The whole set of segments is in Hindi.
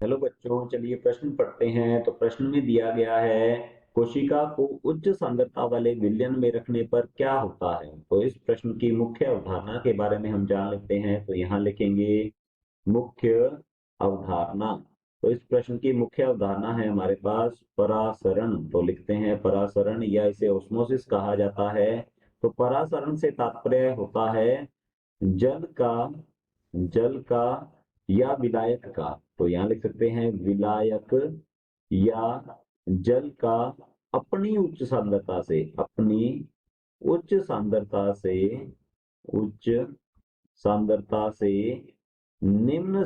हेलो बच्चों, चलिए प्रश्न पढ़ते हैं। तो प्रश्न में दिया गया है, कोशिका को उच्च सांद्रता वाले विलयन में रखने पर क्या होता है। तो इस प्रश्न की मुख्य अवधारणा के बारे में हम जान लेते हैं। तो यहाँ लिखेंगे मुख्य अवधारणा। तो इस प्रश्न की मुख्य अवधारणा है हमारे पास परासरण। तो लिखते हैं परासरण, या इसे ऑस्मोसिस कहा जाता है। तो परासरण से तात्पर्य होता है जल का जल का या विलायक का। तो यहाँ लिख सकते हैं विलायक या जल का अपनी उच्च सांद्रता से अपनी उच्च सांद्रता से उच्च सांद्रता से निम्न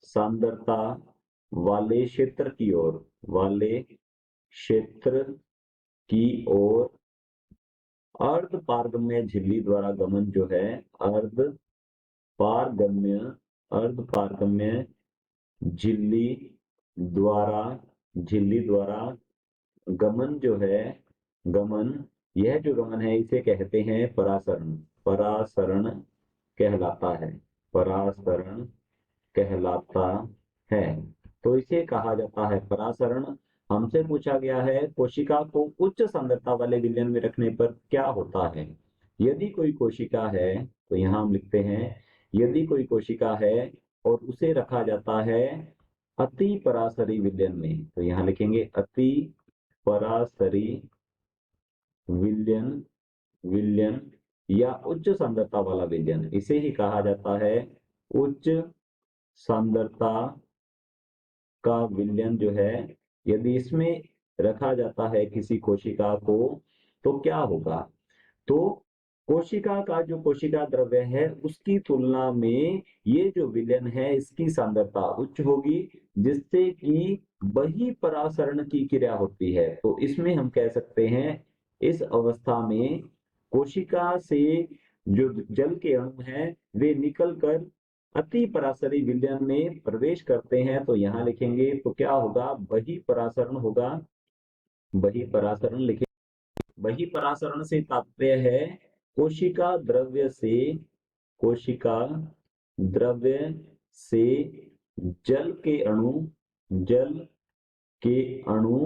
सांद्रता वाले क्षेत्र की ओर अर्ध पारगम्य झिल्ली द्वारा गमन जो है, अर्ध पारगम्य अर्ध पारगम्य झिल्ली द्वारा झिल्ली द्वारा गमन जो है, गमन यह जो गमन है इसे कहते हैं परासरण। परासरण कहलाता है परासरण कहलाता है। तो इसे कहा जाता है परासरण। हमसे पूछा गया है कोशिका को उच्च सांद्रता वाले विलयन में रखने पर क्या होता है। यदि कोई कोशिका है, तो यहाँ हम लिखते हैं यदि कोई कोशिका है और उसे रखा जाता है अति परासरी विलयन में। तो यहाँ लिखेंगे अति परासरी विलयन विलयन या उच्च सांद्रता वाला विलयन, इसे ही कहा जाता है उच्च सांद्रता का विलयन जो है। यदि इसमें रखा जाता है किसी कोशिका को, तो क्या होगा। तो कोशिका का जो कोशिका द्रव्य है उसकी तुलना में ये जो विलयन है इसकी सांद्रता उच्च होगी, जिससे कि बहिःपरासरण की क्रिया होती है। तो इसमें हम कह सकते हैं इस अवस्था में कोशिका से जो जल के अणु हैं वे निकलकर अति परासरी विलयन में प्रवेश करते हैं। तो यहाँ लिखेंगे तो क्या होगा, बहिःपरासरण होगा। बहिःपरासरण लिखें। बहिःपरासरण से तात्पर्य है कोशिका द्रव्य से कोशिका द्रव्य से जल के अणु जल के अणु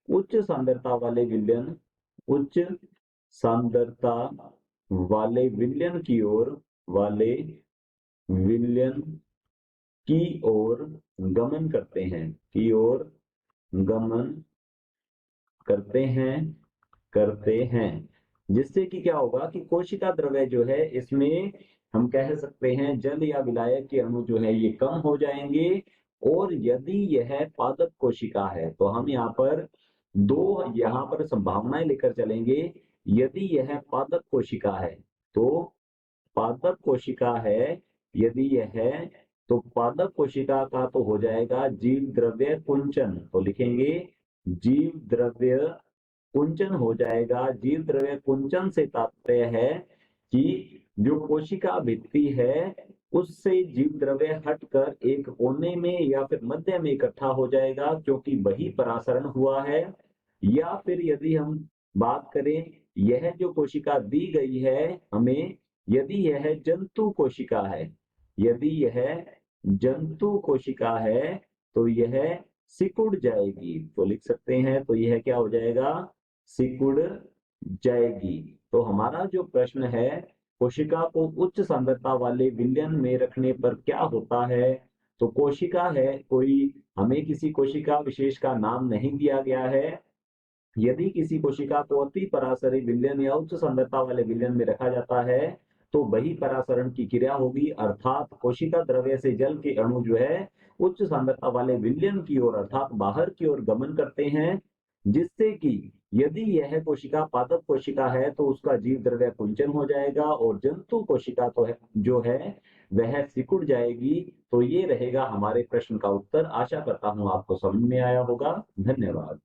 उच्च सांद्रता वाले विलयन उच्च सांद्रता वाले विलयन की ओर गमन गमन करते हैं जिससे कि क्या होगा कि कोशिका द्रव्य जो है इसमें हम कह सकते हैं जल या विलायक के अणु जो है ये कम हो जाएंगे। और यदि यह पादप कोशिका है, तो हम यहाँ पर संभावनाएं लेकर चलेंगे। यदि यह पादप कोशिका है, तो पादप कोशिका है यदि यह है, तो पादप कोशिका का तो हो जाएगा जीव द्रव्य कुंचन। तो लिखेंगे जीव द्रव्य कुंचन हो जाएगा। जीव द्रव्य कुंचन से तात्पर्य है कि जो कोशिका भित्ति है उससे जीव द्रव्य हटकर एक कोने में या फिर मध्य में इकट्ठा हो जाएगा, क्योंकि बहिःपरासरण हुआ है। या फिर यदि हम बात करें, यह जो कोशिका दी गई है हमें, यदि यह जंतु कोशिका है यदि यह जंतु कोशिका है तो यह सिकुड़ जाएगी। तो लिख सकते हैं, तो यह क्या हो जाएगा, सिकुड़ जाएगी। तो हमारा जो प्रश्न है कोशिका को उच्च सांद्रता वाले विलयन में रखने पर क्या होता है। तो कोशिका है कोई, हमें किसी कोशिका विशेष का नाम नहीं दिया गया है। यदि किसी कोशिका को अति परासरी विलयन या उच्च सांद्रता वाले विलयन में रखा जाता है, तो बहिःपरासरण की क्रिया होगी, अर्थात कोशिका द्रव्य से जल के अणु जो है उच्च सांद्रता वाले विलयन की ओर अर्थात बाहर की ओर गमन करते हैं, जिससे कि यदि यह कोशिका पादप कोशिका है तो उसका जीव द्रव्य कुंचन हो जाएगा, और जंतु कोशिका तो है जो है वह सिकुड़ जाएगी। तो ये रहेगा हमारे प्रश्न का उत्तर। आशा करता हूं आपको समझ में आया होगा। धन्यवाद।